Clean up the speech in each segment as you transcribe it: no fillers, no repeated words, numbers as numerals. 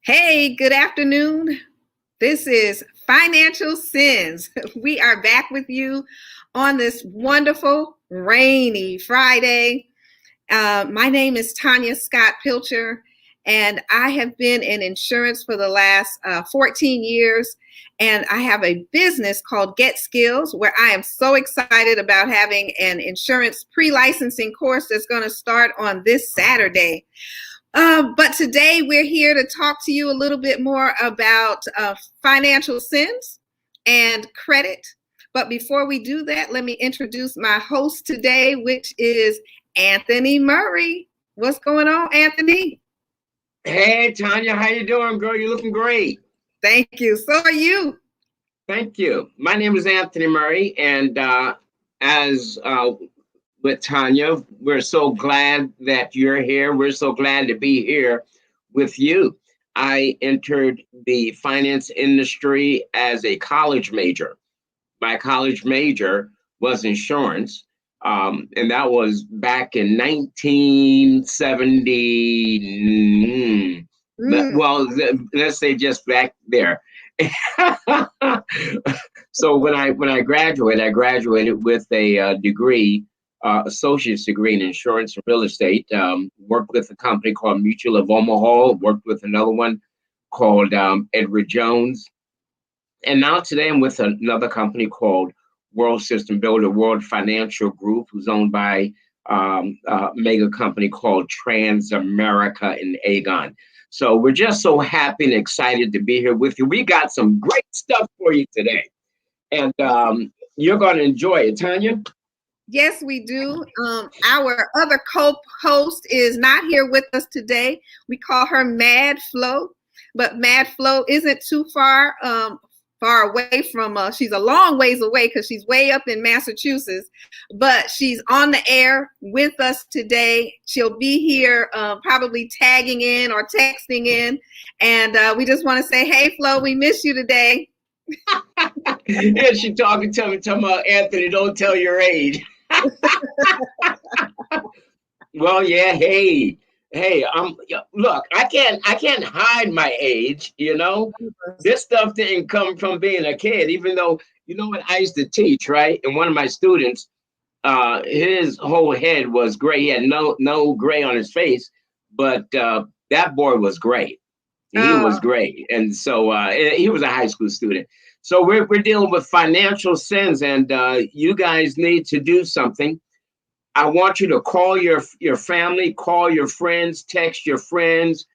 Hey, good afternoon. This is Financial Sins. We are back with you on this wonderful rainy Friday. My name is Tanya Scott Pilcher, and I have been in insurance for the last 14 years. And I have a business called Get Skills, where I am so excited about having an insurance pre-licensing course that's going to start on this Saturday. But today we're here to talk to you a little bit more about financial sins and credit. But before we do that, let me introduce my host today, which is Anthony Murray. What's going on, Anthony? Hey, Tanya, how you doing, girl? You're looking great. Thank you. So are you. Thank you. My name is Anthony Murray, and as with Tanya, we're so glad that you're here. We're so glad to be here with you. I entered the finance industry as a college major. My college major was insurance, and that was back in 1970. Well, let's say just back there. So when I graduated, I graduated with a degree. Associate's degree in insurance and real estate. Worked with a company called Mutual of Omaha. Worked with another one called Edward Jones. And now today I'm with another company called World System Builder, World Financial Group, who's owned by a mega company called Transamerica in Aegon. So we're just so happy and excited to be here with you. We got some great stuff for you today. And you're going to enjoy it, Tanya. Yes, we do. Our other co-host is not here with us today. We call her Mad Flo, but Mad Flo isn't too far away from us. She's a long ways away because she's way up in Massachusetts, but she's on the air with us today. She'll be here probably tagging in or texting in, and we just want to say, hey, Flo, we miss you today. Yeah, she talking to me, Anthony, don't tell your age. Well, yeah, hey, look, I can't hide my age, you know. This stuff didn't come from being a kid, even though, you know what, I used to teach, right? And one of my students, his whole head was gray. He had no gray on his face, but that boy was great. He was great. And so he was a high school student. So we're dealing with financial sins, and you guys need to do something. I want you to call your family, call your friends, text your friends,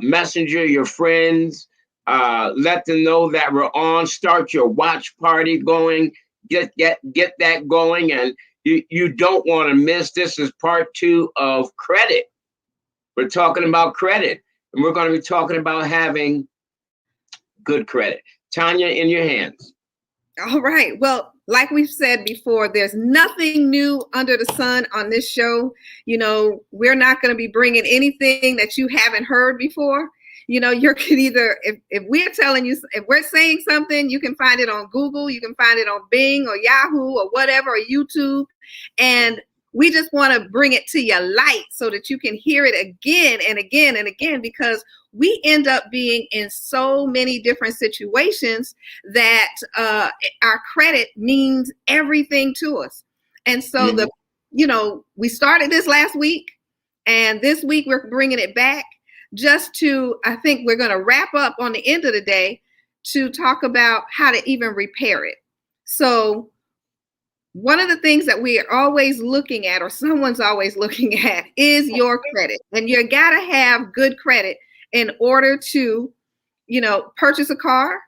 messenger your friends, let them know that we're on. Start your watch party going. Get that going, and you don't want to miss. This is part 2 of credit. We're talking about credit, and we're going to be talking about having good credit. Tanya, in your hands. All right. Well, like we've said before, there's nothing new under the sun on this show. We're not going to be bringing anything that you haven't heard before. You can either, if we're telling you, if we're saying something, you can find it on Google, you can find it on Bing or Yahoo or whatever, or YouTube. And we just want to bring it to your light so that you can hear it again and again and again, because we end up being in so many different situations that our credit means everything to us. And so we started this last week, and this week we're bringing it back I think we're going to wrap up on the end of the day to talk about how to even repair it. So one of the things that we are always looking at, or someone's always looking at, is your credit. And you got to have good credit in order to, purchase a car.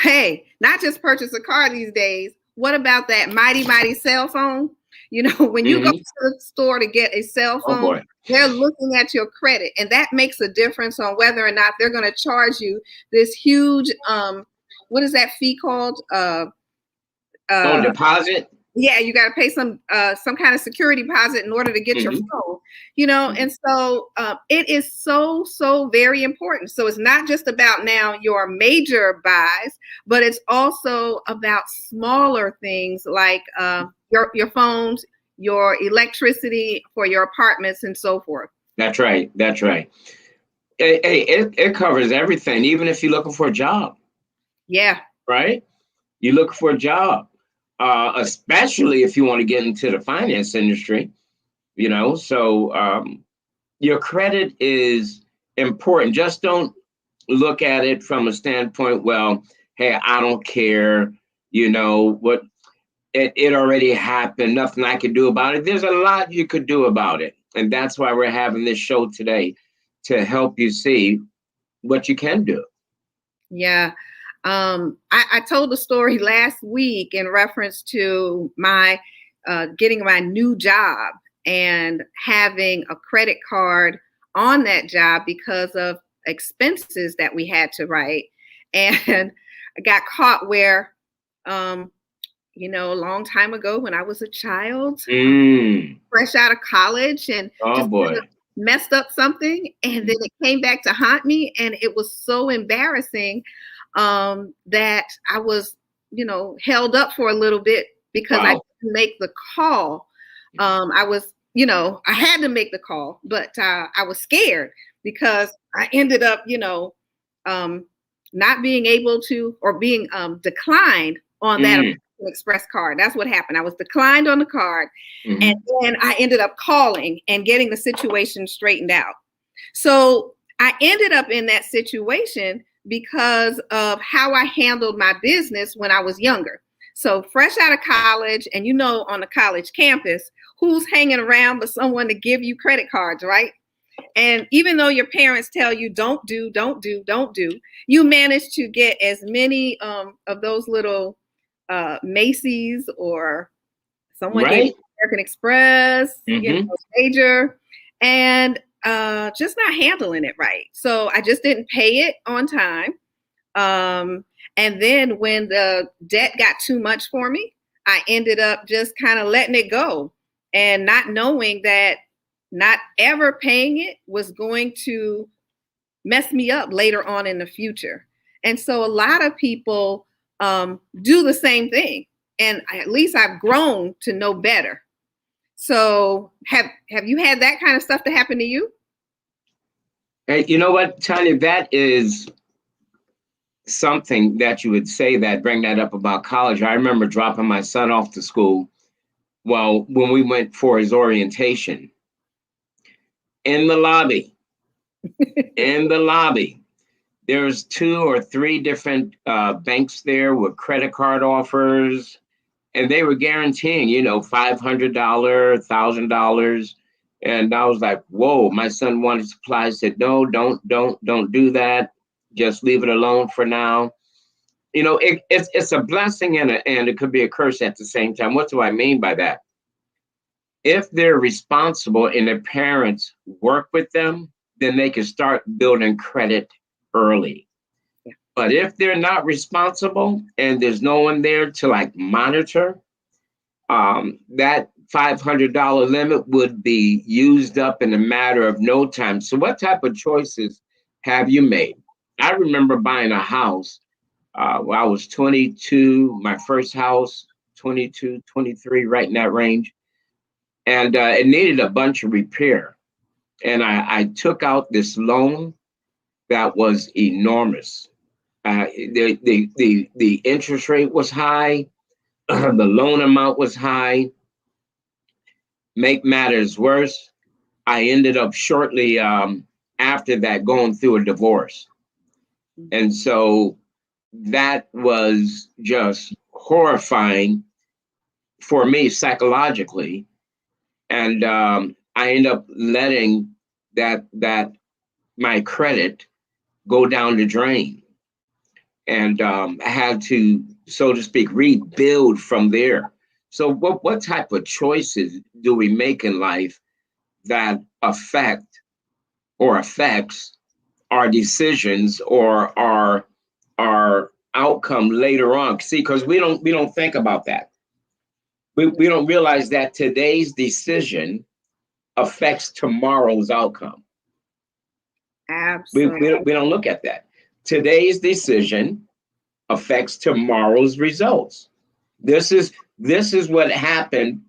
Hey, not just purchase a car these days. What about that mighty cell phone? When you go to the store to get a cell phone, they're looking at your credit, and that makes a difference on whether or not they're going to charge you this huge, what is that fee called? Deposit. Yeah, you got to pay some kind of security deposit in order to get your phone, and so it is so very important. So it's not just about now your major buys, but it's also about smaller things like your phones, your electricity for your apartments, and so forth. That's right. It covers everything, even if you're looking for a job. Yeah. Right? You look for a job. Especially if you want to get into the finance industry, so your credit is important. Just don't look at it from a standpoint, well, hey, I don't care, what it already happened, nothing I can do about it. There's a lot you could do about it. And that's why we're having this show today, to help you see what you can do. Yeah. I told the story last week in reference to my getting my new job and having a credit card on that job because of expenses that we had to write. And I got caught where, a long time ago when I was a child, fresh out of college, and messed up something, and then it came back to haunt me, and it was so embarrassing that I was, held up for a little bit because I didn't make the call. I was, I had to make the call, but I was scared because I ended up, not being able to, or being declined on that Express card. That's what happened. I was declined on the card, and then I ended up calling and getting the situation straightened out. So I ended up in that situation because of how I handled my business when I was younger. So fresh out of college, and on the college campus, who's hanging around but someone to give you credit cards, right? And even though your parents tell you don't do, you manage to get as many of those little Macy's, or someone gave American Express, major, and just not handling it right. So I just didn't pay it on time. And then when the debt got too much for me, I ended up just kind of letting it go and not knowing that not ever paying it was going to mess me up later on in the future. And so a lot of people do the same thing. And at least I've grown to know better. So have you had that kind of stuff to happen to you? Hey, you know what, Tanya, that is something that you would say, that bring that up about college. I remember dropping my son off to school. Well, when we went for his orientation, in the lobby, there's 2 or 3 different banks there with credit card offers. and they were guaranteeing, $500, $1,000. And I was like, whoa, my son wanted supplies. I said, no, don't do that. Just leave it alone for now. It's a blessing and it could be a curse at the same time. What do I mean by that? If they're responsible and their parents work with them, then they can start building credit early. Yeah. But if they're not responsible and there's no one there to monitor, that $500 limit would be used up in a matter of no time. So what type of choices have you made? I remember buying a house when I was 22, my first house, 22, 23, right in that range. And it needed a bunch of repair. And I took out this loan that was enormous. The interest rate was high. The loan amount was high. Make matters worse, I ended up shortly after that going through a divorce. And so that was just horrifying for me psychologically. And I ended up letting that my credit go down the drain. And I had to, so to speak, rebuild from there. So what type of choices do we make in life that affect or affects our decisions or our outcome later on? See, because we don't think about that. We don't realize that today's decision affects tomorrow's outcome. Absolutely. We don't look at that. Today's decision affects tomorrow's results. This is what happened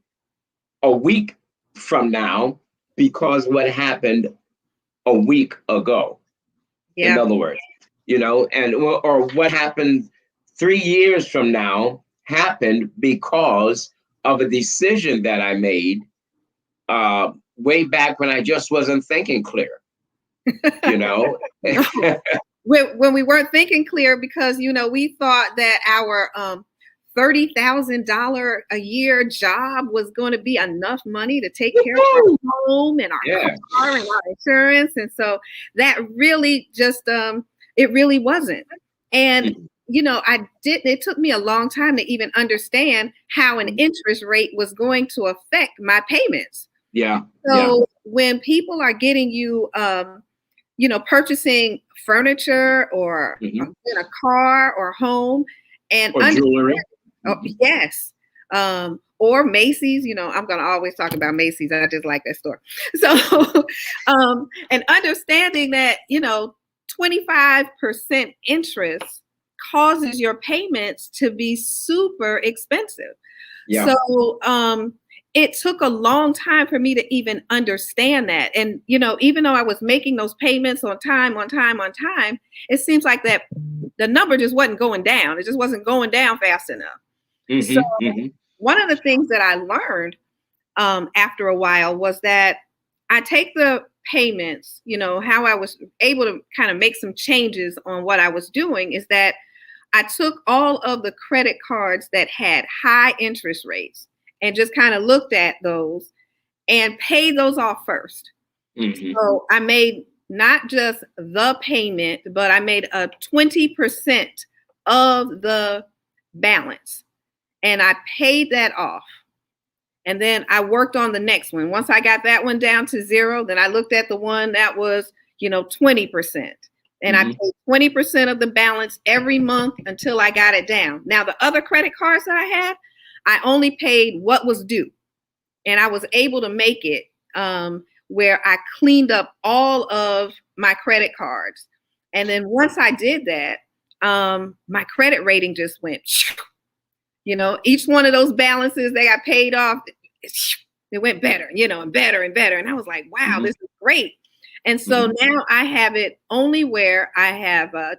a week from now because what happened a week ago. Yeah. In other words, or what happened 3 years from now happened because of a decision that I made way back when I just wasn't thinking clear. When we weren't thinking clear because we thought that our $30,000 a year job was going to be enough money to take care of our home and our car and our insurance, and so that really just it really wasn't. And it took me a long time to even understand how an interest rate was going to affect my payments. Yeah. So when people are getting you purchasing furniture or in a car or home and or jewelry. Yes. Or Macy's, I'm going to always talk about Macy's. I just like that store. So, and understanding that, 25% interest causes your payments to be super expensive. Yeah. So, it took a long time for me to even understand that. And, even though I was making those payments on time, it seems like that the number just wasn't going down. It just wasn't going down fast enough. So one of the things that I learned after a while was that I take the payments, how I was able to kind of make some changes on what I was doing is that I took all of the credit cards that had high interest rates and just kind of looked at those and paid those off first. So I made not just the payment, but I made a 20% of the balance. And I paid that off. And then I worked on the next one. Once I got that one down to zero, then I looked at the one that was, 20%. And I paid 20% of the balance every month until I got it down. Now, the other credit cards that I had, I only paid what was due. And I was able to make it where I cleaned up all of my credit cards. And then once I did that, my credit rating just went, each one of those balances that got paid off, it went better, and better and better. And I was like, wow, this is great. And so now I have it only where I have I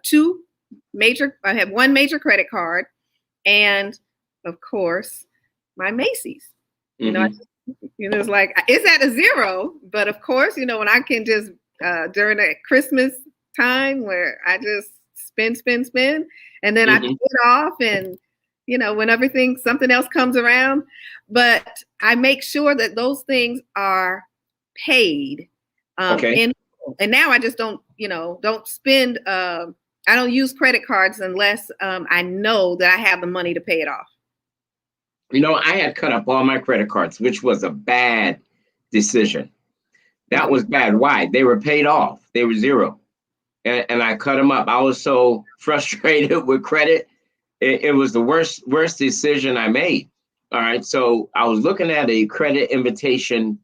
have one major credit card and of course my Macy's, it's like, it's at a zero, but of course, when I can just, during that Christmas time where I just spend, and then I pay it off and, when something else comes around. But I make sure that those things are paid Okay. and now I just don't spend. I don't use credit cards unless I know that I have the money to pay it off. I had cut up all my credit cards, which was a bad decision. That was bad. Why? They were paid off. They were zero. And I cut them up. I was so frustrated with credit. It was the worst decision I made. All right. So I was looking at a credit invitation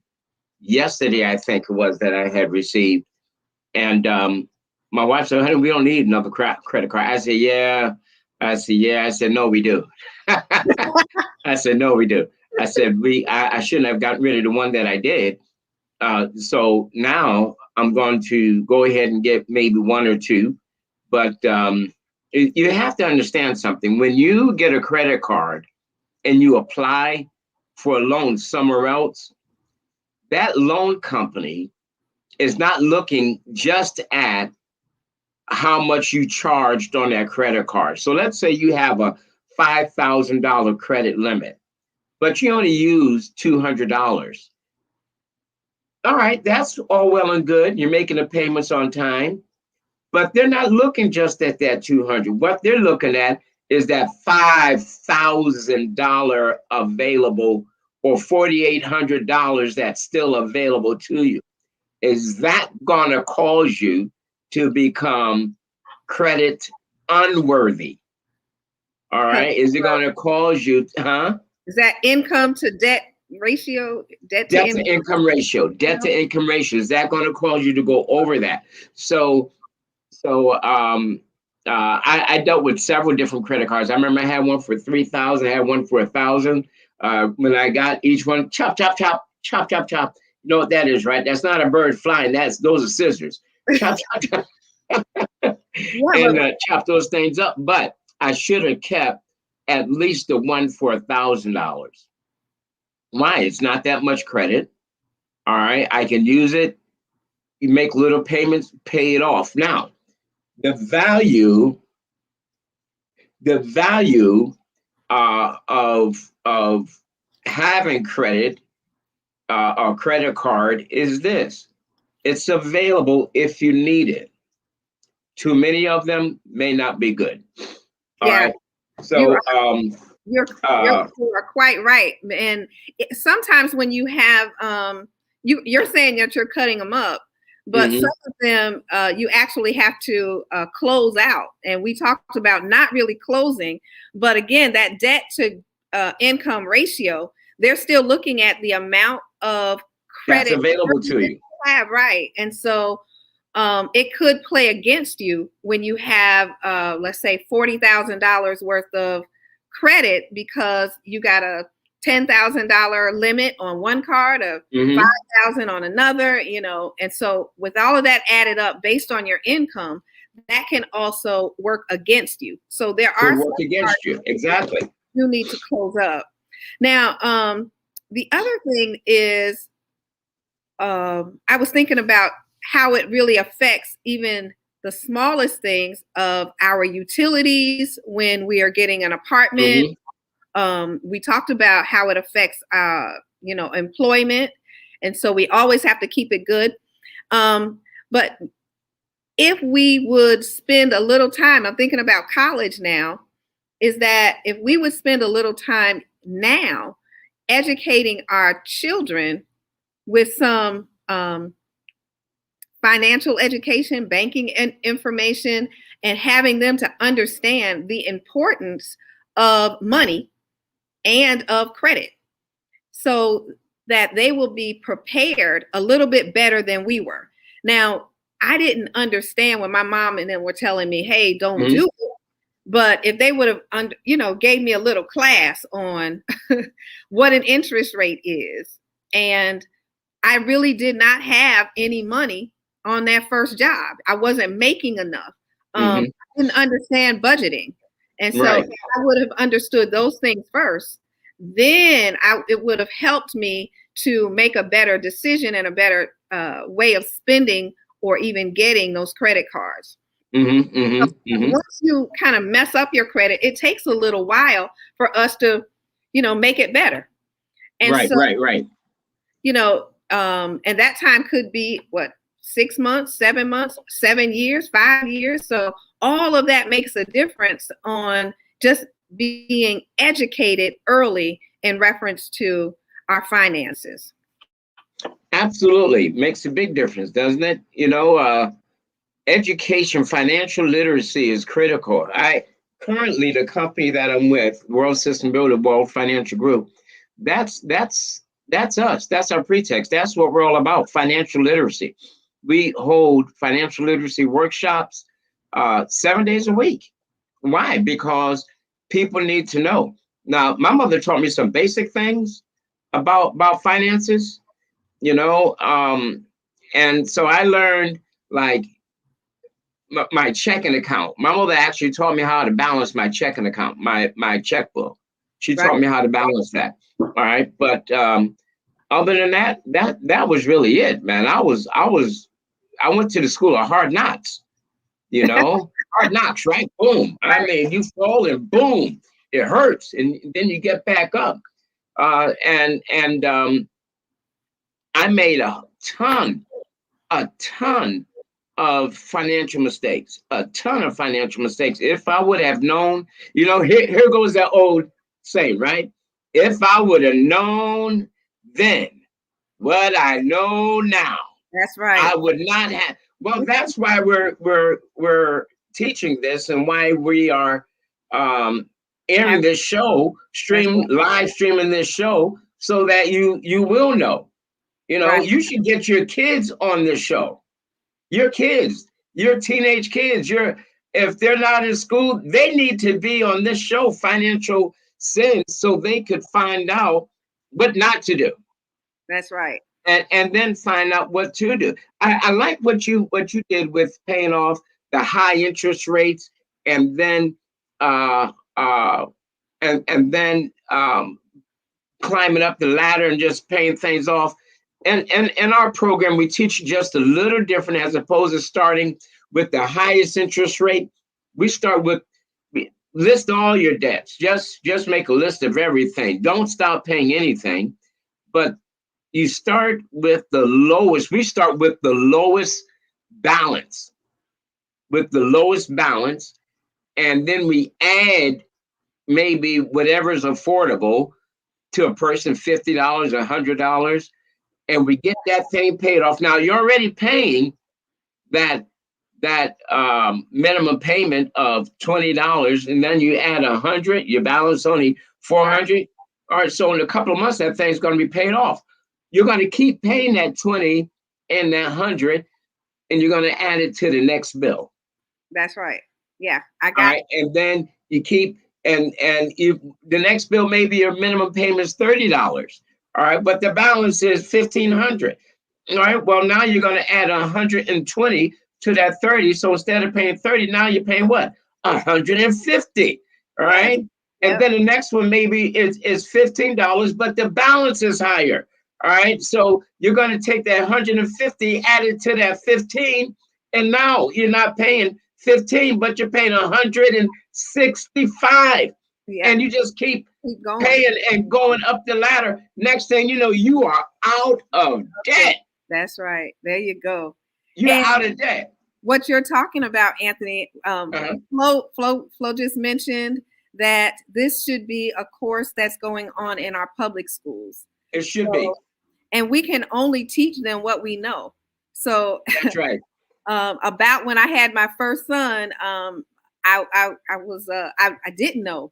yesterday, I think it was, that I had received. And my wife said, honey, we don't need another credit card. I said, yeah. I said, no, we do. I said, no, we do. I said, I shouldn't have gotten rid of the one that I did. So now I'm going to go ahead and get maybe one or two. But you have to understand something. When you get a credit card and you apply for a loan somewhere else, that loan company is not looking just at how much you charged on that credit card. So let's say you have a $5,000 credit limit, but you only use $200. All right, that's all well and good. You're making the payments on time, but they're not looking just at that 200. What they're looking at is that $5,000 available, or $4,800 that's still available to you. Is that going to cause you to become credit unworthy? All right. Is it going to cause you, Is that income to debt ratio? Debt to income ratio. Debt to income ratio. Is that going to cause you to go over that? So I dealt with several different credit cards. I remember I had one for $3,000. I had one for $1,000. When I got each one, chop, chop, chop, chop, chop, chop. You know what that is, right? That's not a bird flying. Those are scissors. Chop, chop, chop. And chop those things up. But I should have kept at least the one for $1,000. Why? It's not that much credit. All right. I can use it. You make little payments, pay it off. Now, the value of having credit, a credit card, is this: it's available if you need it. Too many of them may not be good. All right. So you're quite right. And sometimes when you have you're saying that you're cutting them up, but some of them you actually have to close out. And we talked about not really closing, but again, that debt to income ratio, they're still looking at the amount of credit that's available to you. Right. And so it could play against you when you have, let's say, $40,000 worth of credit because you got a $10,000 limit on one card, of $5,000 on another, and so with all of that added up based on your income, that can also work against you. So there are work against you. Exactly. You need to close up. Now, the other thing is, I was thinking about how it really affects even the smallest things of our utilities when we are getting an apartment. We talked about how it affects, employment. And so we always have to keep it good. But if we would spend a little time, I'm thinking about college now, is that if we would spend a little time now educating our children with some financial education, banking information, and having them to understand the importance of money and of credit, so that they will be prepared a little bit better than we were. Now, I didn't understand when my mom and them were telling me, hey, don't do it. But if they would have, gave me a little class on what an interest rate is, and I really did not have any money on that first job. I wasn't making enough. I didn't understand budgeting. And so if I would have understood those things first, then it would have helped me to make a better decision and a better way of spending or even getting those credit cards. Mm-hmm, mm-hmm, mm-hmm. Once you kind of mess up your credit, it takes a little while for us to, make it better. And Right, so, right, right. and that time could be what, 6 months, 7 months, 7 years, 5 years. So all of that makes a difference on just being educated early in reference to our finances. Absolutely. Makes a big difference, doesn't it? Education, financial literacy is critical. I currently, the company that I'm with, World System Builder, World Financial Group, that's us. That's our pretext. That's what we're all about, financial literacy. We hold financial literacy workshops 7 days a week. Why? Because people need to know. Now, my mother taught me some basic things about finances, and so I learned like my checking account. My mother actually taught me how to balance my checking account, my checkbook. She taught me how to balance that. All right, but other than that was really it, man. I went to the school of hard knocks. Hard knocks, right? Boom. I mean, you fall and boom, it hurts, and then you get back up. And I made a ton of financial mistakes, a ton of financial mistakes. If I would have known, here goes that old saying, right? If I would have known then what I know now, that's right. I would not have. Well, that's why we're teaching this, and why we are airing this show, live streaming this show, so that you will know. Right. You should get your kids on this show. Your kids, your teenage kids, if they're not in school, they need to be on this show, Financial Sense, so they could find out what not to do. That's right. And then find out what to do. I like what you did with paying off the high interest rates, and then and then climbing up the ladder and just paying things off. And in our program, we teach just a little different, as opposed to starting with the highest interest rate. We start with list all your debts. Just make a list of everything. Don't stop paying anything, but you start with the lowest. We start with the lowest balance, and then we add maybe whatever's affordable to a person, $50, $100. And we get that thing paid off. Now you're already paying that minimum payment of $20, and then you add 100. Your balance only 400. All right, so in a couple of months that thing's going to be paid off. You're going to keep paying that 20 and that 100, and you're going to add it to the next bill. That's right. Yeah, I got it. And then you keep and the next bill, maybe your minimum payment is $30. All right, but the balance is $1,500. All right, well, now you're going to add 120 to that 30. So instead of paying 30, now you're paying what? 150. All right. Yep. And then the next one maybe is $15, but the balance is higher. All right. So you're going to take that 150, add it to that 15, and now you're not paying 15, but you're paying 165. Yeah. And you just keep paying and going up the ladder. Next thing you know, you are out of debt. That's right. There you go. You're out of debt. What you're talking about, Anthony, Flo just mentioned that this should be a course that's going on in our public schools. It should be. And we can only teach them what we know. So that's right. About when I had my first son, I didn't know,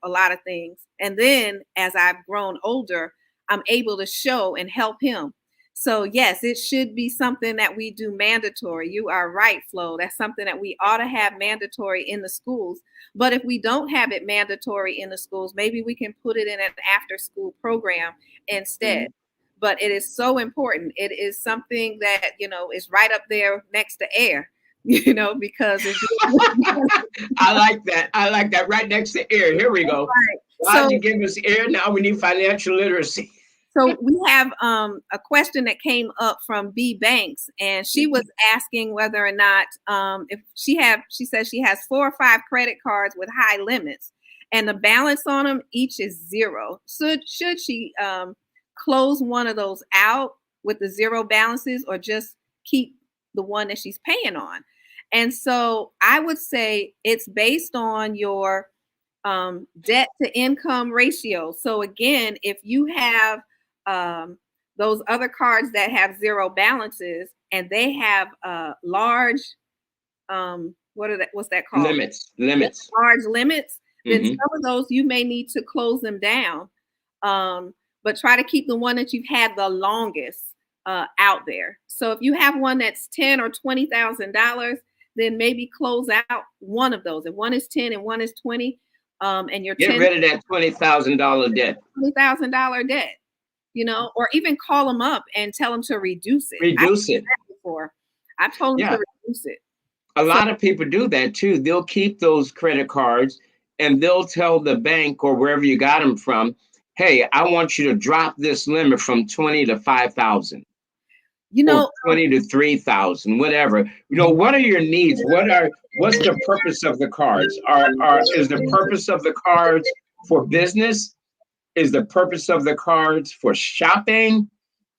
a lot of things. And then as I've grown older, I'm able to show and help him. So yes, it should be something that we do mandatory. You are right, Flo. That's something that we ought to have mandatory in the schools. But if we don't have it mandatory in the schools, maybe we can put it in an after-school program instead. Mm-hmm. But it is so important. It is something that, is right up there next to air. Because I like that. Right next to air. Here we go. Right. Why did you give us air? Now we need financial literacy. So we have a question that came up from B Banks, and she was asking whether or not if she says she has 4 or 5 credit cards with high limits, and the balance on them each is 0. So should she close one of those out with the 0 balances, or just keep the one that she's paying on? And so I would say it's based on your debt to income ratio. So again, if you have those other cards that have 0 balances and they have large what's that called? Limits. Large limits, then Mhm. some of those you may need to close them down. But try to keep the one that you've had the longest out there. So if you have one that's $10,000 or $20,000, then maybe close out one of those. If one is 10 and one is 20, and your Get rid of that $20,000 debt. $20,000 debt, or even call them up and tell them to reduce it. Reduce it. Before I've told them Yeah. to reduce it. A lot of people do that too. They'll keep those credit cards and they'll tell the bank or wherever you got them from, hey, I want you to drop this limit from 20 to 5,000. Or 20 to 3,000, whatever. What are your needs? What's the purpose of the cards? Is the purpose of the cards for business? Is the purpose of the cards for shopping?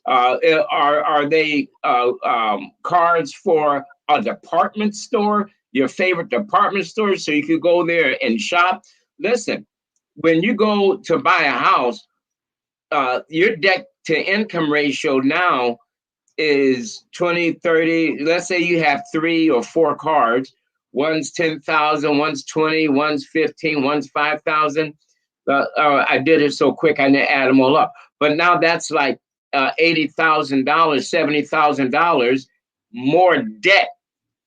Are they cards for a department store, your favorite department store, so you could go there and shop? Listen, when you go to buy a house, your debt to income ratio now is 20, 30. Let's say you have 3 or 4 cards. One's 10,000, one's 20, one's 15, one's 5,000. I did it so quick I didn't add them all up. But now that's like $80,000, $70,000 more debt.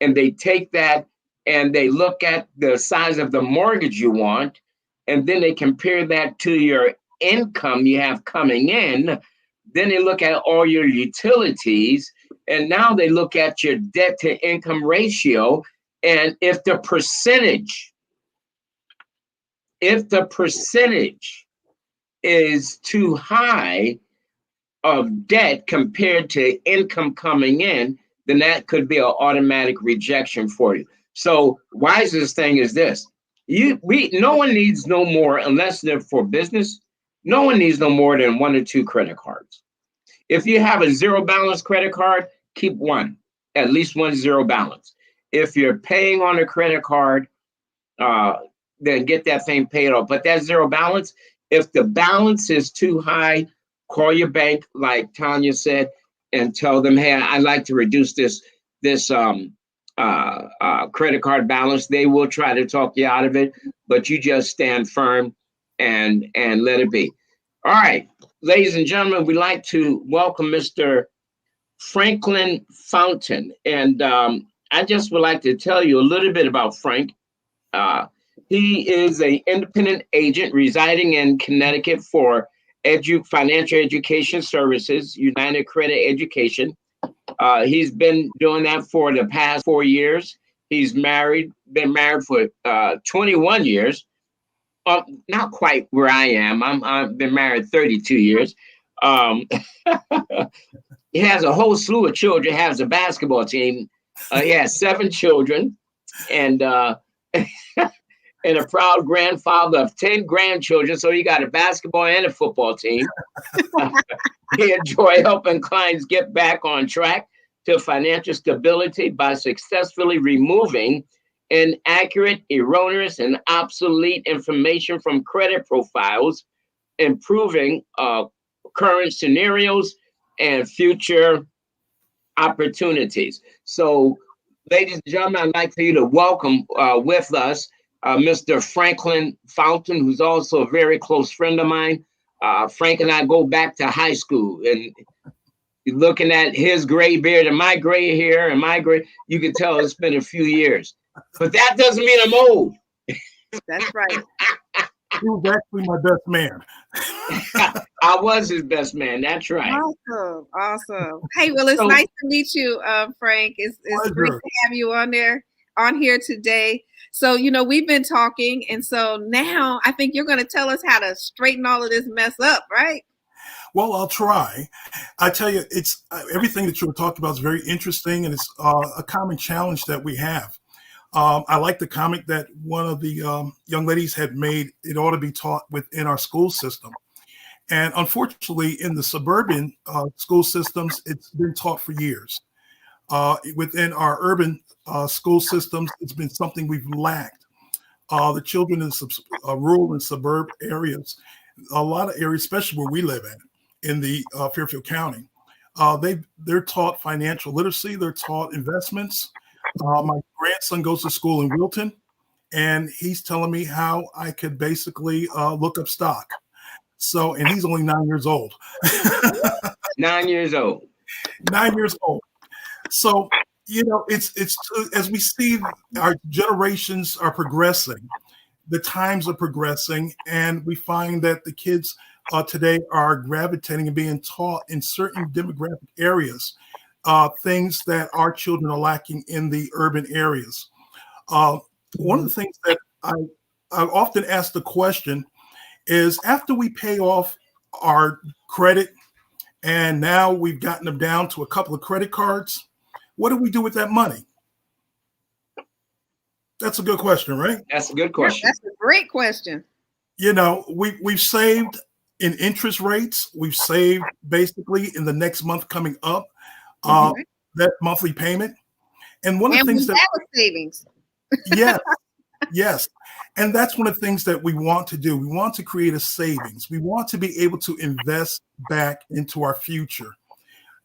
And they take that and they look at the size of the mortgage you want, and then they compare that to your income you have coming in. Then they look at all your utilities, and now they look at your debt to income ratio. And if the percentage is too high of debt compared to income coming in, then that could be an automatic rejection for you. So wisest thing is this: no one needs no more, unless they're for business. No one needs no more than 1 or 2 credit cards. If you have a 0 balance credit card, keep one, at least 1 0 balance. If you're paying on a credit card, then get that thing paid off. But that 0 balance, if the balance is too high, call your bank, like Tanya said, and tell them, hey, I'd like to reduce this credit card balance. They will try to talk you out of it, but you just stand firm and let it be. All right, ladies and gentlemen, we'd like to welcome Mr. Franklin Fountain. And I just would like to tell you a little bit about Frank. He is an independent agent residing in Connecticut for Financial Education Services, United Credit Education. He's been doing that for the past 4 years. He's been married for 21 years. Not quite where I am. I've been married 32 years. He has a whole slew of children, has a basketball team. He has 7 children and and a proud grandfather of 10 grandchildren. So he got a basketball and a football team. He enjoys helping clients get back on track to financial stability by successfully removing inaccurate, erroneous, and obsolete information from credit profiles, improving current scenarios and future opportunities. So, ladies and gentlemen, I'd like for you to welcome with us Mr. Franklin Fountain, who's also a very close friend of mine. Frank and I go back to high school, and looking at his gray beard and my gray hair and my gray, you can tell it's been a few years. But that doesn't mean I'm old. That's right. He was actually my best man. I was his best man. That's right. Awesome. Hey, well, it's nice to meet you, Frank. It's great to have you on here today. So, we've been talking, and so now I think you're going to tell us how to straighten all of this mess up, right? Well, I'll try. I tell you, it's everything that you were talking about is very interesting, and it's a common challenge that we have. I like the comment that one of the young ladies had made. It ought to be taught within our school system. And unfortunately, in the suburban school systems, it's been taught for years. Within our urban school systems, it's been something we've lacked. The children in rural and suburb areas, a lot of areas, especially where we live in the Fairfield County, they're taught financial literacy. They're taught investments. My grandson goes to school in Wilton, and he's telling me how I could basically look up stock. So, and he's only 9 years old. 9 years old. 9 years old. So, it's as we see our generations are progressing, the times are progressing, and we find that the kids today are gravitating and being taught in certain demographic areas, things that our children are lacking in the urban areas. One of the things that I often ask the question is, after we pay off our credit and now we've gotten them down to a couple of credit cards, what do we do with that money? That's a good question, right? That's a good question. That's a great question. We've saved in interest rates. We've saved basically in the next month coming up, that monthly payment. And one of the things that savings. Yes. And that's one of the things that we want to do. We want to create a savings. We want to be able to invest back into our future,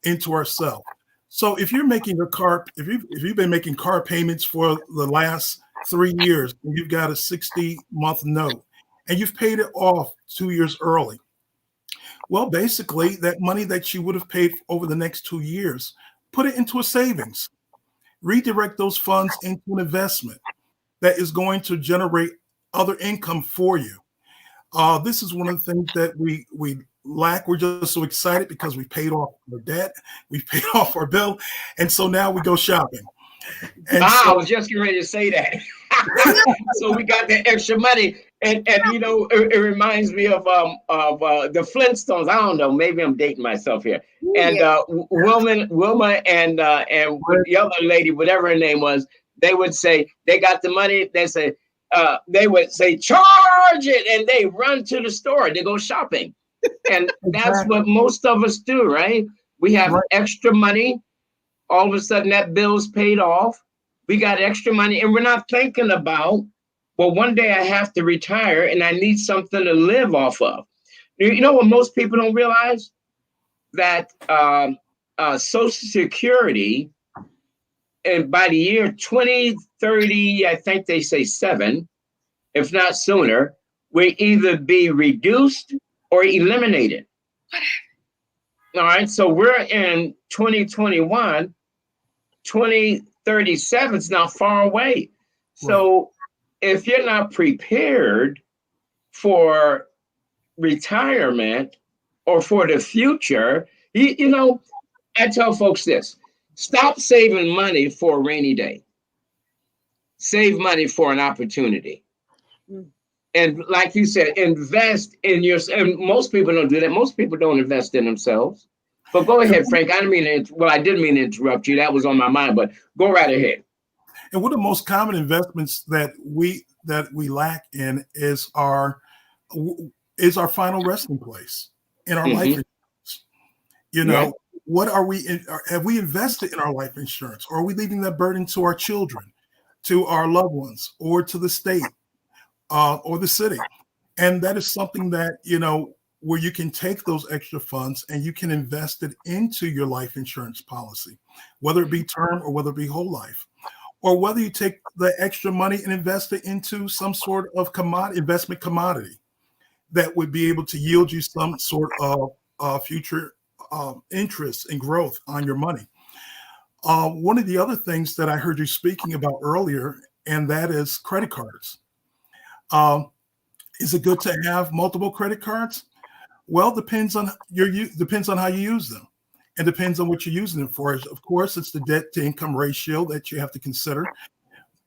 into ourselves. So if you're making if you've been making car payments for the last 3 years, and you've got a 60-month note and you've paid it off 2 years early, well, basically that money that you would have paid over the next 2 years, put it into a savings, redirect those funds into an investment that is going to generate other income for you. This is one of the things that we lack. We're just so excited because we paid off our debt, we've paid off our bill, and so now we go shopping. And I was just getting ready to say that. So we got the extra money, and it reminds me of the Flintstones. I don't know, maybe I'm dating myself here. And Wilma and the other lady, whatever her name was, they would say they got the money. They would say charge it, and they run to the store. They go shopping, and that's what most of us do, right? We have extra money. All of a sudden, that bill's paid off. We got extra money, and we're not thinking about, well, one day I have to retire, and I need something to live off of. You know what most people don't realize? That Social Security, and by the year 2030, I think they say 7, if not sooner, will either be reduced or eliminated. All right, so we're in 2021, 2037 is not far away. So if you're not prepared for retirement or for the future, I tell folks this: stop saving money for a rainy day. Save money for an opportunity. And like you said, invest in yourself. And most people don't do that. Most people don't invest in themselves. But go ahead, Frank. I didn't mean to interrupt you. That was on my mind, but go right ahead. And one of the most common investments that we lack in is our final resting place in our life insurance. What are we have we invested in our life insurance, or are we leaving that burden to our children, to our loved ones, or to the state, or the city? And that is something that, where you can take those extra funds and you can invest it into your life insurance policy, whether it be term or whether it be whole life, or whether you take the extra money and invest it into some sort of investment commodity that would be able to yield you some sort of future interest and growth on your money. One of the other things that I heard you speaking about earlier, and that is credit cards. Is it good to have multiple credit cards? Well, depends on how you use them, and depends on what you're using them for. Of course, it's the debt to income ratio that you have to consider,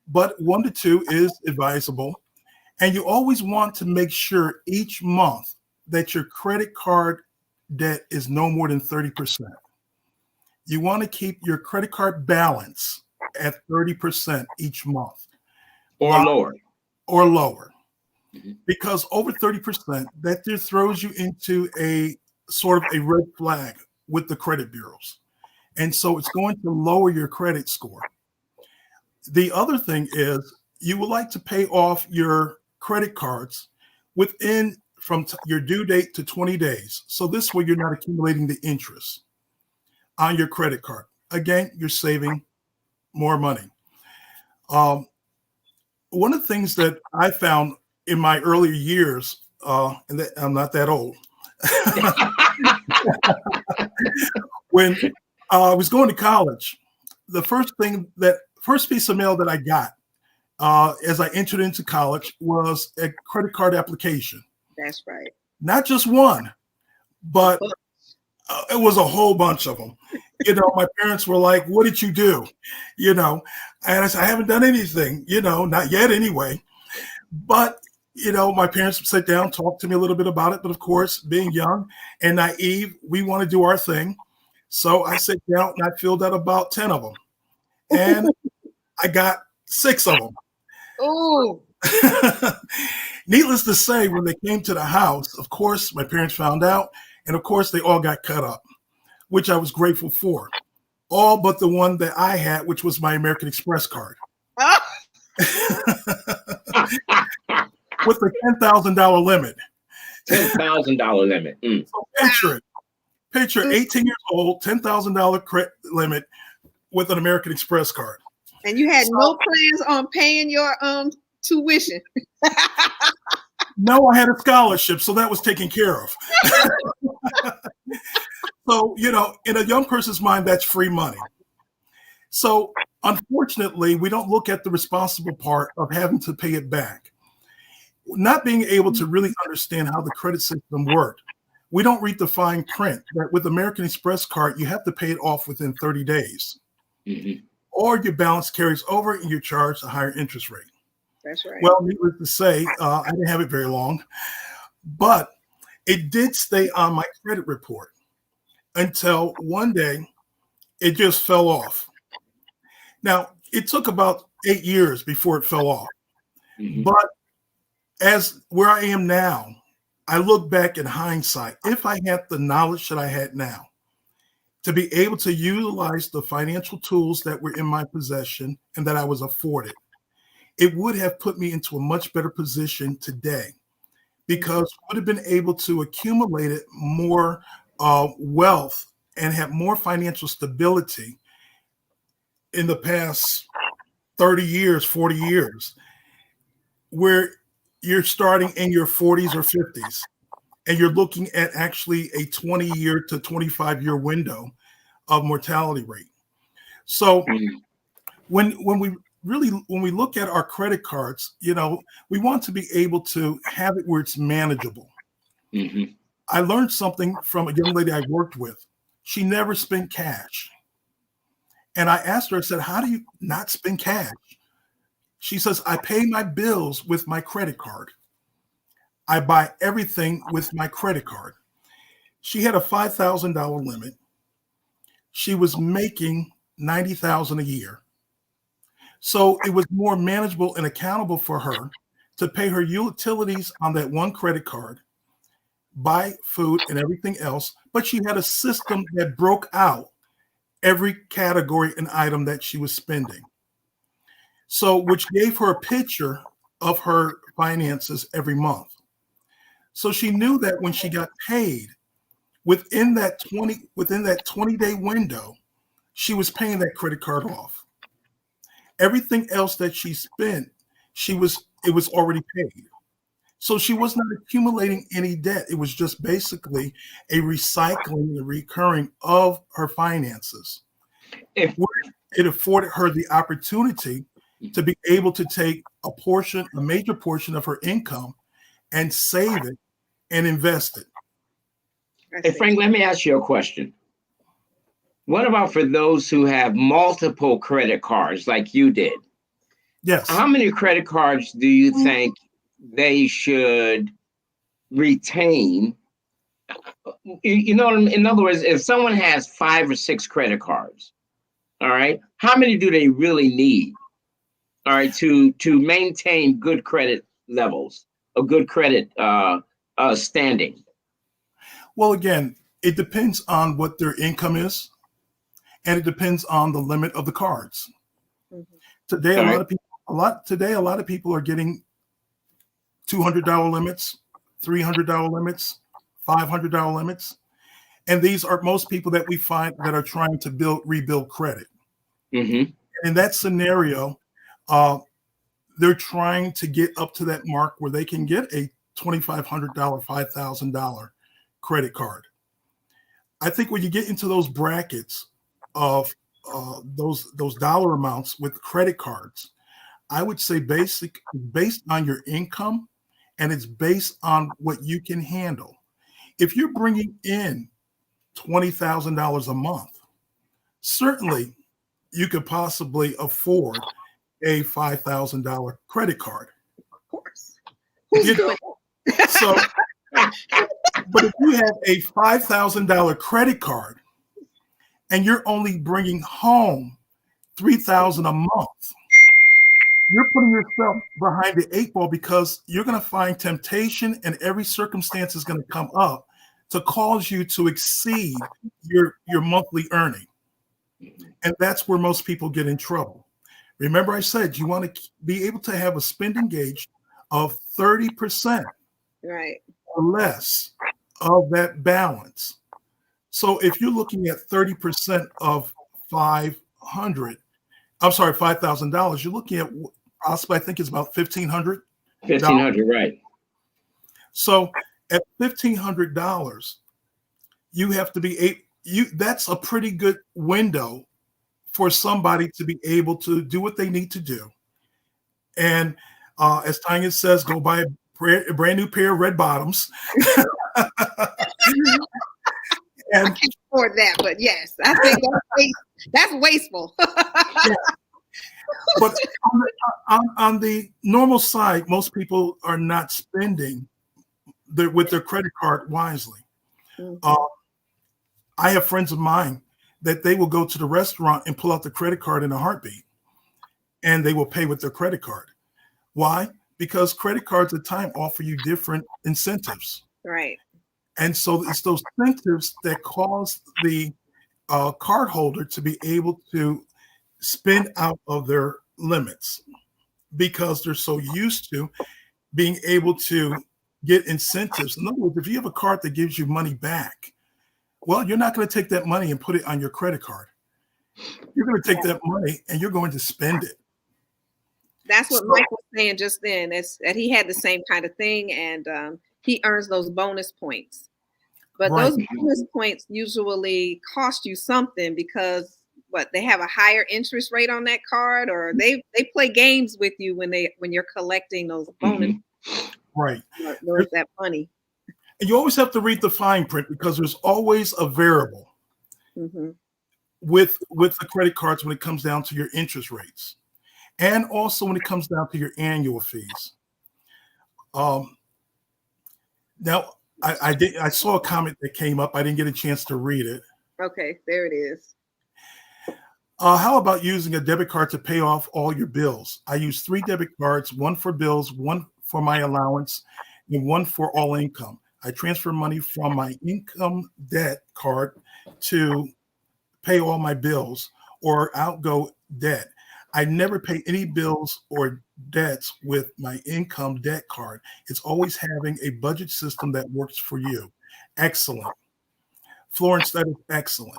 but 1 to 2 is advisable. And you always want to make sure each month that your credit card debt is no more than 30%. You want to keep your credit card balance at 30% each month. Or lower. Or lower. Mm-hmm. Because over 30%, that just throws you into a sort of a red flag with the credit bureaus. And so it's going to lower your credit score. The other thing is you would like to pay off your credit cards within from your due date to 20 days. So this way you're not accumulating the interest on your credit card. Again, you're saving more money. One of the things that I found in my earlier years, and that I'm not that old, when I was going to college, the first piece of mail that I got as I entered into college was a credit card application. That's right. Not just one, but it was a whole bunch of them. My parents were like, "What did you do?" And I said, "I haven't done anything, not yet anyway." But, my parents would sit down, talk to me a little bit about it. But of course, being young and naive, we want to do our thing. So I sat down and I filled out about 10 of them. And I got 6 of them. Oh. Needless to say, when they came to the house, of course, my parents found out. And of course, they all got cut up, which I was grateful for. All but the one that I had, which was my American Express card. With the $10,000 limit. $10,000 limit. Mm. So picture 18 years old, $10,000 credit limit with an American Express card. And you had no plans on paying your tuition. No, I had a scholarship, so that was taken care of. So, in a young person's mind, that's free money. So, unfortunately, we don't look at the responsible part of having to pay it back. Not being able to really understand how the credit system worked. We don't read the fine print that with American Express card, you have to pay it off within 30 days. Mm-hmm. Or your balance carries over and you're charged a higher interest rate. That's right. Well, needless to say, I didn't have it very long, but it did stay on my credit report until one day it just fell off. Now, it took about 8 years before it fell off. Mm-hmm. But as where I am now, I look back in hindsight, if I had the knowledge that I had now, to be able to utilize the financial tools that were in my possession and that I was afforded, it would have put me into a much better position today because I would have been able to accumulate more wealth and have more financial stability in the past 30 years, 40 years, where you're starting in your 40s or 50s and you're looking at actually a 20-year to 25-year window of mortality rate. So when we look at our credit cards, we want to be able to have it where it's manageable. Mm-hmm. I learned something from a young lady I worked with. She never spent cash. And I asked her, I said, "How do you not spend cash?" She says, "I pay my bills with my credit card. I buy everything with my credit card." She had a $5,000 limit. She was making $90,000 a year. So it was more manageable and accountable for her to pay her utilities on that one credit card, buy food and everything else. But she had a system that broke out every category and item that she was spending. So, which gave her a picture of her finances every month. So she knew that when she got paid within that 20-day window, she was paying that credit card off. Everything else that she spent, it was already paid. So she was not accumulating any debt. It was just basically a recycling, a recurring of her finances. It afforded her the opportunity to be able to take a major portion of her income and save it and invest it. Hey, Frank, let me ask you a question. What about for those who have multiple credit cards like you did? Yes. How many credit cards do you think they should retain You know, in other words, if someone has 5 or 6 credit cards, all right, how many do they really need? All right, to maintain good credit levels, a good credit standing. Well, again, it depends on what their income is, and it depends on the limit of the cards. Mhm. Today, All right. a lot of people are getting $200 limits, $300 limits, $500 limits, and these are most people that we find that are trying to rebuild credit. Mm-hmm. In that scenario, uh, they're trying to get up to that mark where they can get a $2,500, $5,000 credit card. I think when you get into those brackets of those dollar amounts with credit cards, I would say based on your income, and it's based on what you can handle. If you're bringing in $20,000 a month, certainly you could possibly afford a $5,000 credit card. Of course. Who's You doing know, so, but if you have a $5,000 credit card and you're only bringing home $3,000 a month, you're putting yourself behind the 8 ball because you're going to find temptation and every circumstance is going to come up to cause you to exceed your monthly earning. And that's where most people get in trouble. Remember, I said you want to be able to have a spending gauge of 30% right? or less of that balance. So if you're looking at 30% of $5,000, you're looking at possibly, I think it's about $1,500. 1,500, right? So at $1,500, you have to be that's a pretty good window for somebody to be able to do what they need to do. And as Tanya says, go buy a brand new pair of red bottoms. I can't afford that, but yes, I think that's wasteful. Yeah. But on the normal side, most people are not spending with their credit card wisely. Mhm. I have friends of mine that they will go to the restaurant and pull out the credit card in a heartbeat, and they will pay with their credit card. Why? Because credit cards at time offer you different incentives. Right. And so it's those incentives that cause the card holder to be able to spend out of their limits because they're so used to being able to get incentives. In other words, if you have a card that gives you money back, well, you're not going to take that money and put it on your credit card. You're going to take that money and you're going to spend it. That's what Mike was saying just then. Is that he had the same kind of thing, and he earns those bonus points. But Right. those bonus points usually cost you something because they have a higher interest rate on that card, or they play games with you when you're collecting those bonus. Right. That money. And you always have to read the fine print because there's always a variable with the credit cards when it comes down to your interest rates, and also when it comes down to your annual fees. Now, I saw a comment that came up. I didn't get a chance to read it. Okay, there it is. How about using a debit card to pay off all your bills? I use 3 debit cards, one for bills, one for my allowance, and one for all income. I transfer money from my income debt card to pay all my bills or outgo debt. I never pay any bills or debts with my income debt card. It's always having a budget system that works for you. Excellent. Florence, that is excellent.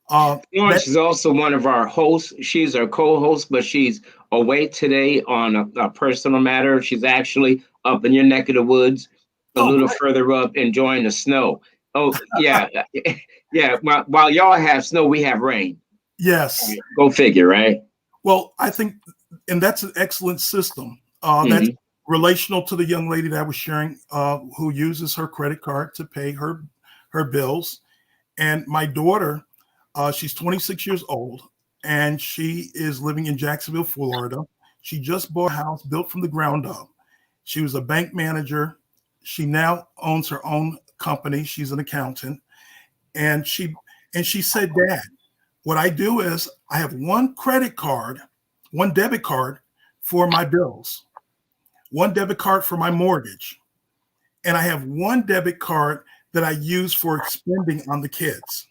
Florence is also one of our hosts. She's our co-host, but she's away today on a personal matter. She's actually up in your neck of the woods, a little further up, enjoying the snow. Oh, yeah. Yeah. While y'all have snow, we have rain. Yes. Go figure, right? Well, I think, and that's an excellent system. That's relational to the young lady that I was sharing, who uses her credit card to pay her bills. And my daughter, she's 26 years old, and she is living in Jacksonville, Florida. She just bought a house built from the ground up. She was a bank manager. She now owns her own company. She's an accountant, and she said, "Dad, what I do is I have one credit card, one debit card for my bills, one debit card for my mortgage, and I have one debit card that I use for spending on the kids."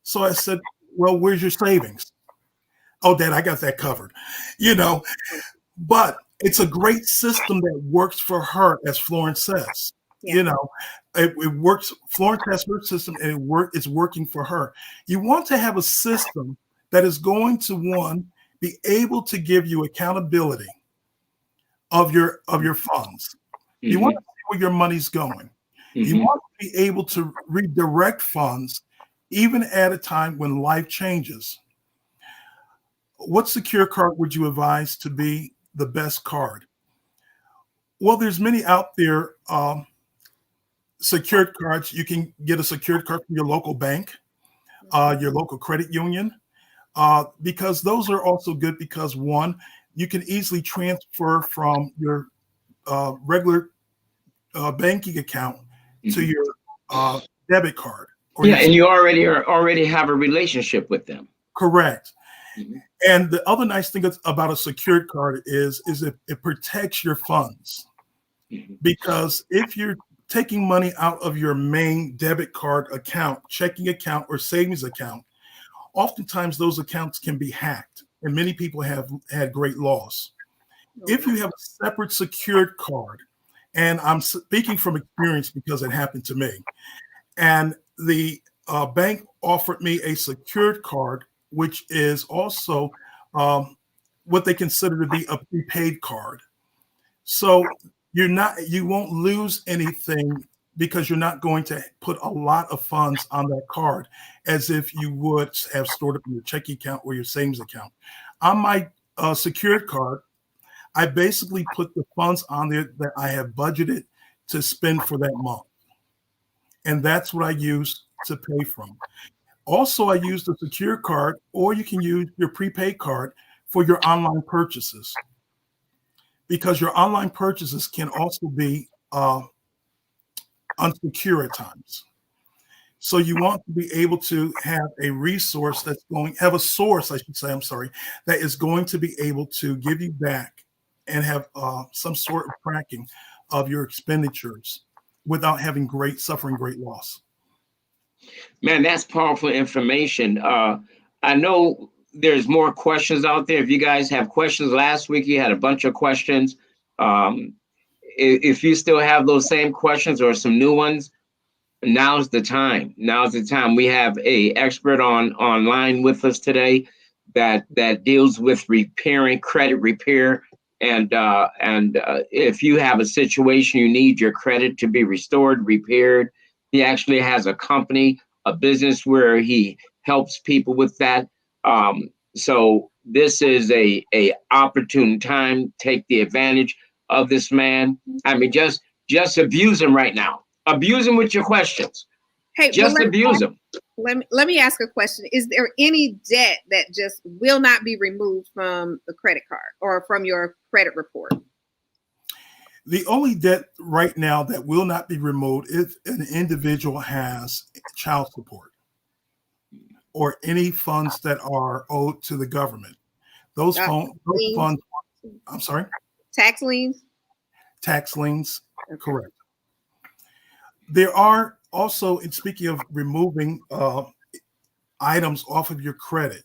So I said, "Well, where's your savings?" "Oh, Dad, I got that covered." You know, but it's a great system that works for her, as Florence says. Yeah. You know, it works. Florence has her system, and it's working for her. You want to have a system that is going to, one, be able to give you accountability of your funds. Mm-hmm. You want to see where your money's going. Mm-hmm. You want to be able to redirect funds even at a time when life changes. What secure card would you advise to be the best card? Well, there's many out there. Secured cards. You can get a secured card from your local bank, your local credit union, because those are also good because, one, you can easily transfer from your regular banking account to your debit card. And you already have a relationship with them. Correct. Mm-hmm. And the other nice thing about a secured card is it protects your funds. Mm-hmm. Because if you're taking money out of your main debit card account, checking account, or savings account, oftentimes those accounts can be hacked, and many people have had great loss. If you have a separate secured card, and I'm speaking from experience because it happened to me, and the bank offered me a secured card, which is also what they consider to be a prepaid card. So you won't lose anything because you're not going to put a lot of funds on that card as if you would have stored it in your checking account or your savings account. On my secured card, I basically put the funds on there that I have budgeted to spend for that month. And that's what I use to pay from. Also, I use the secure card, or you can use your prepaid card for your online purchases, because your online purchases can also be unsecure at times. So you want to be able to have a resource have a source, I should say, that is going to be able to give you back and have some sort of tracking of your expenditures without suffering great loss. Man, that's powerful information. I know there's more questions out there. If you guys have questions, last week you had a bunch of questions. If you still have those same questions or some new ones, now's the time. We have a expert online with us today that deals with repairing, credit repair. And if you have a situation, you need your credit to be restored, repaired. He actually has a company, a business where he helps people with that. So this is a opportune time. Take the advantage of this man. I mean, just abuse him right now. Abuse him with your questions. Hey, abuse him. Let me ask a question. Is there any debt that just will not be removed from the credit card or from your credit report? The only debt right now that will not be removed if an individual has child support or any funds that are owed to the government. Those funds, I'm sorry? Tax liens? Tax liens, okay. Correct. There are also, in speaking of removing items off of your credit,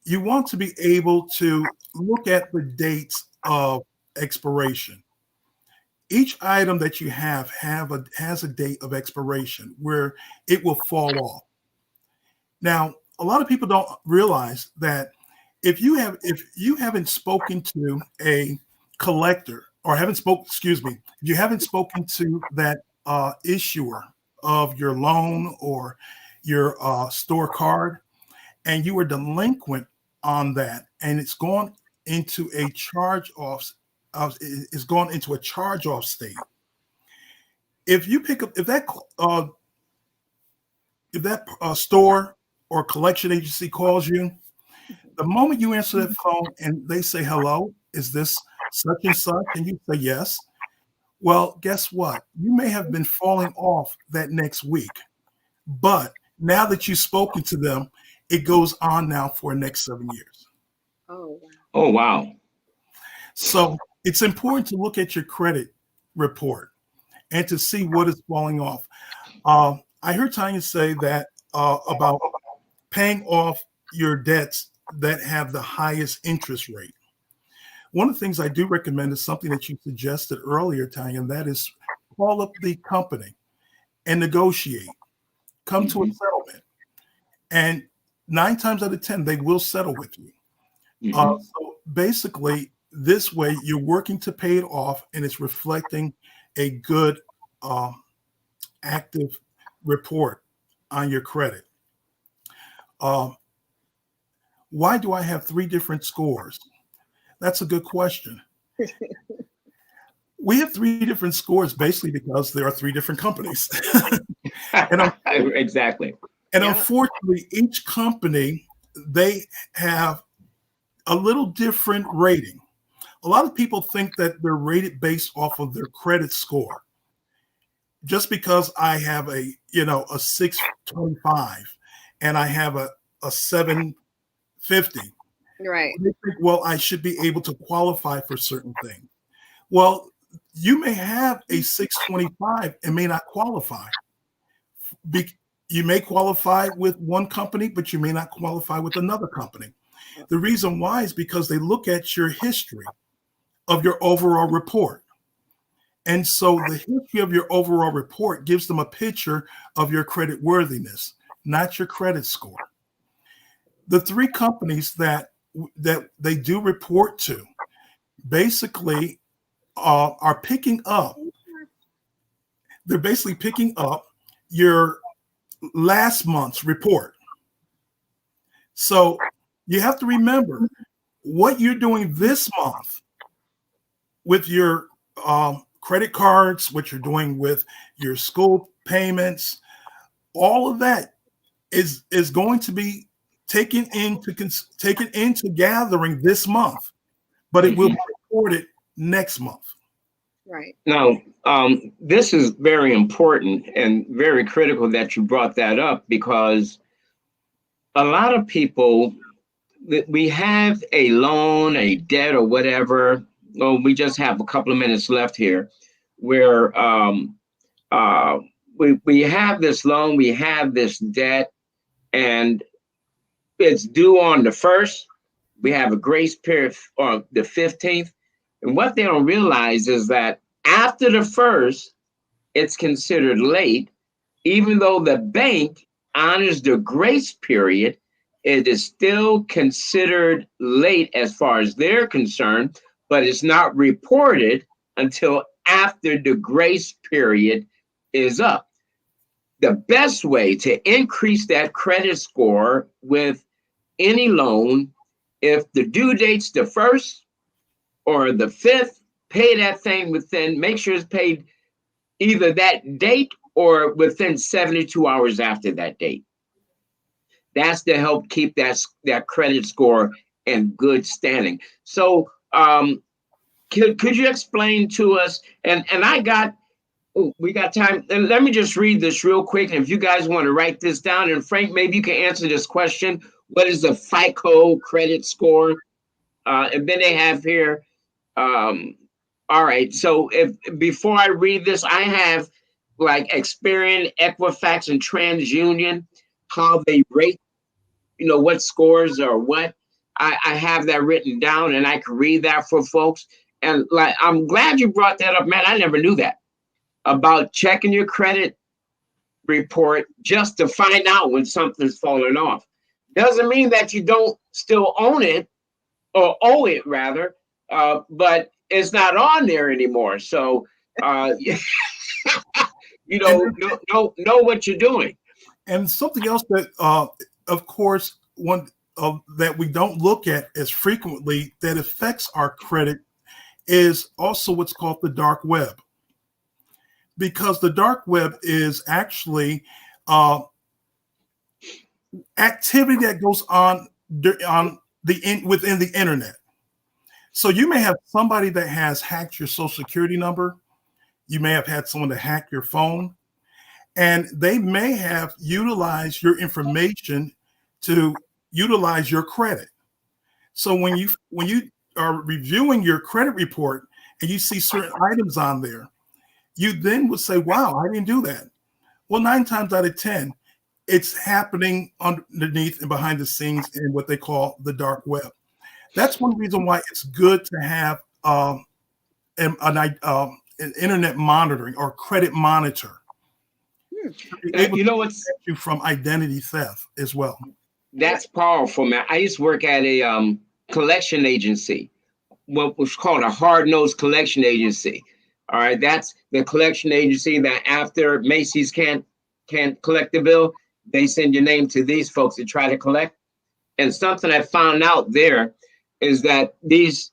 you want to be able to look at the dates of expiration. Each item that you has a date of expiration where it will fall off. Now, a lot of people don't realize that if you haven't spoken to a collector or if you haven't spoken to that issuer of your loan or your store card, and you are delinquent on that, and it's gone into a charge-off state. If you pick up, if that store or collection agency calls you, the moment you answer that phone and they say, "Hello, is this such and such?" and you say yes, Well, guess what? You may have been falling off that next week, but now that you've spoken to them, it goes on now for the next 7 years. Oh, wow. Oh, wow. So it's important to look at your credit report and to see what is falling off. I heard Tanya say that about paying off your debts that have the highest interest rate. One of the things I do recommend is something that you suggested earlier, Tanya, and that is call up the company and negotiate, come to a settlement. And 9 times out of 10, they will settle with you. So basically, this way, you're working to pay it off, and it's reflecting a good active report on your credit. Why do I have 3 different scores? That's a good question. We have 3 different scores basically because there are 3 different companies. Exactly. And unfortunately, each company, they have a little different rating. A lot of people think that they're rated based off of their credit score. Just because I have a 625 and I have a 750, Right. they think, well, I should be able to qualify for certain things. Well, you may have a 625 and may not qualify. You may qualify with one company, but you may not qualify with another company. The reason why is because they look at your history of your overall report. And so the history of your overall report gives them a picture of your credit worthiness, not your credit score. The 3 companies that they do report to basically are picking up. They're basically picking up your last month's report. So you have to remember what you're doing this month with your credit cards, what you're doing with your school payments. All of that is going to be taken into gathering this month, but it will be reported next month. Right. Now, this is very important and very critical that you brought that up, because a lot of people, we have a loan, a debt, or whatever. Well, we just have a couple of minutes left here, where we have this loan, we have this debt, and it's due on the 1st. We have a grace period on the 15th. And what they don't realize is that after the 1st, it's considered late. Even though the bank honors the grace period, it is still considered late as far as they're concerned, but it's not reported until after the grace period is up. The best way to increase that credit score with any loan, if the due date's the 1st or the 5th, pay that thing within, make sure it's paid either that date or within 72 hours after that date. That's to help keep that credit score in good standing. So could you explain to us, and we got time. And let me just read this real quick. And if you guys want to write this down, and Frank, maybe you can answer this question. What is the FICO credit score? And then they have here, all right. So before I read this, I have like Experian, Equifax, and TransUnion, how they rate, what scores or what. I have that written down, and I can read that for folks. And like, I'm glad you brought that up, man. I never knew that about checking your credit report just to find out when something's falling off. Doesn't mean that you don't still own it, or owe it rather, but it's not on there anymore. So, know what you're doing. And something else that, of course, one that we don't look at as frequently that affects our credit is also what's called the dark web. Because the dark web is actually activity that goes on within the internet. So you may have somebody that has hacked your social security number, You may have had someone to hack your phone, and they may have utilized your information to utilize your credit. So when you are reviewing your credit report and you see certain items on there, you then would say, wow, I didn't do that. Well, 9 times out of 10, it's happening underneath and behind the scenes in what they call the dark web. That's one reason why it's good to have an internet monitoring or credit monitor. You know what's you from identity theft as well. That's powerful, man. I used to work at a collection agency, what was called a hard-nosed collection agency. All right, that's the collection agency that after Macy's can't collect the bill, they send your name to these folks to try to collect. And something I found out there is that these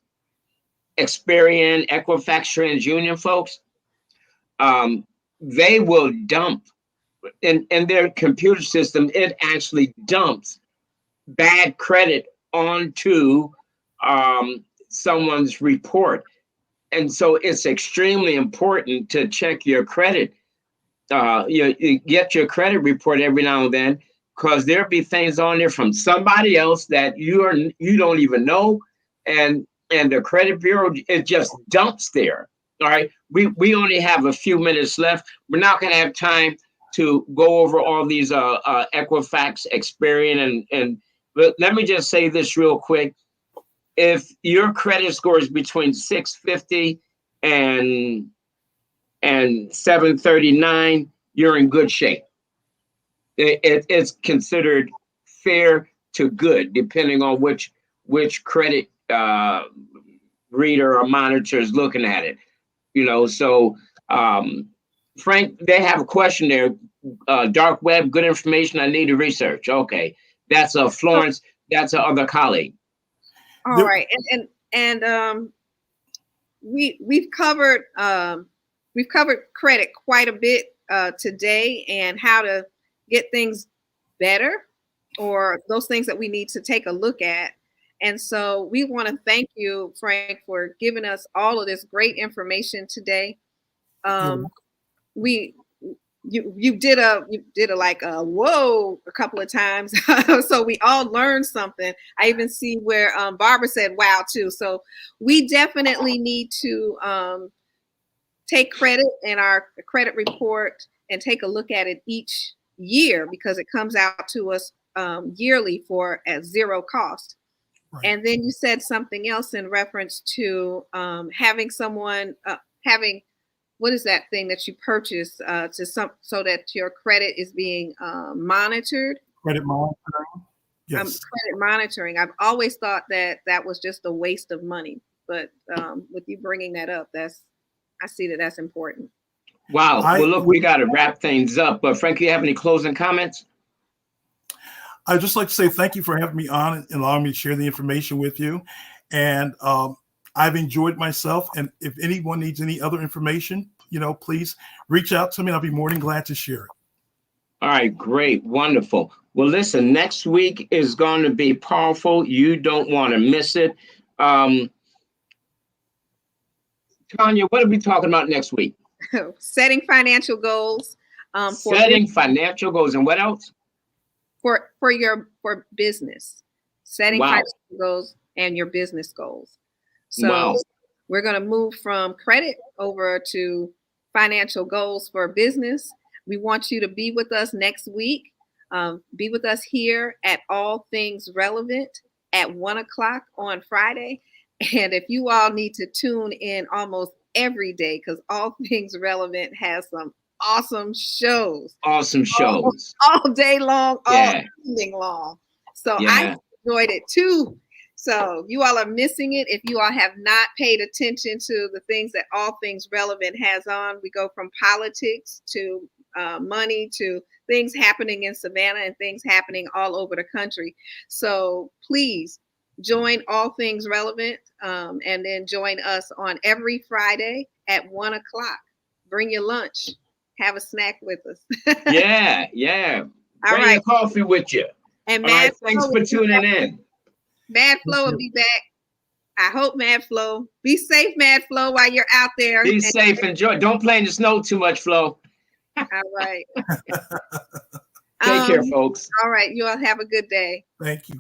Experian, Equifax, TransUnion folks, they will dump in their computer system. It actually dumps bad credit onto someone's report. And so it's extremely important to check your credit. You get your credit report every now and then, because there'll be things on there from somebody else that you don't even know, and the credit bureau, it just dumps there. All right, we only have a few minutes left. We're not going to have time to go over all these Equifax, Experian, but let me just say this real quick. If your credit score is between 650 and 739, you're in good shape. It's considered fair to good, depending on which credit reader or monitor is looking at it. So Frank, they have a question there. Dark web, good information. I need to research. Okay, that's Florence. That's our other colleague. All right, and we've covered credit quite a bit today, and how to get things better, or those things that we need to take a look at. And so we want to thank you, Frank, for giving us all of this great information today. You did a like a whoa a couple of times, so we all learned something. I even see where Barbara said wow too. So we definitely need to take credit in our credit report and take a look at it each year, because it comes out to us yearly at zero cost. Right. And then you said something else in reference to having someone having, what is that thing that you purchase so that your credit is being monitored? Credit monitoring. Yes. Credit monitoring. I've always thought that was just a waste of money, but with you bringing that up, I see that's important. Wow. Well, look, we got to wrap things up. But Frank, you have any closing comments? I'd just like to say thank you for having me on and allowing me to share the information with you. And I've enjoyed myself. And if anyone needs any other information, please reach out to me. I'll be more than glad to share it. All right, great. Wonderful. Well, listen, next week is going to be powerful. You don't want to miss it. Tanya, what are we talking about next week? Setting financial goals. Setting financial goals, and what else? For business. Setting financial goals and your business goals. So we're going to move from credit over to financial goals for business. We want you to be with us next week. Be with us here at All Things Relevant at 1:00 on Friday. And if you all need to tune in almost every day, because All Things Relevant has some awesome shows. Awesome shows. All day long, all evening long. So I enjoyed it too. So you all are missing it if you all have not paid attention to the things that All Things Relevant has on. We go from politics to money to things happening in Savannah and things happening all over the country. So please join All Things Relevant and then join us on every Friday at 1:00. Bring your lunch. Have a snack with us. Yeah. Bring your coffee with you. And all right, thanks for tuning in. Mad Flow will be back. I hope, Mad Flo. Be safe, Mad Flo, while you're out there. Be safe. Enjoy. Don't play in the snow too much, Flo. All right. Take care, folks. All right. You all have a good day. Thank you.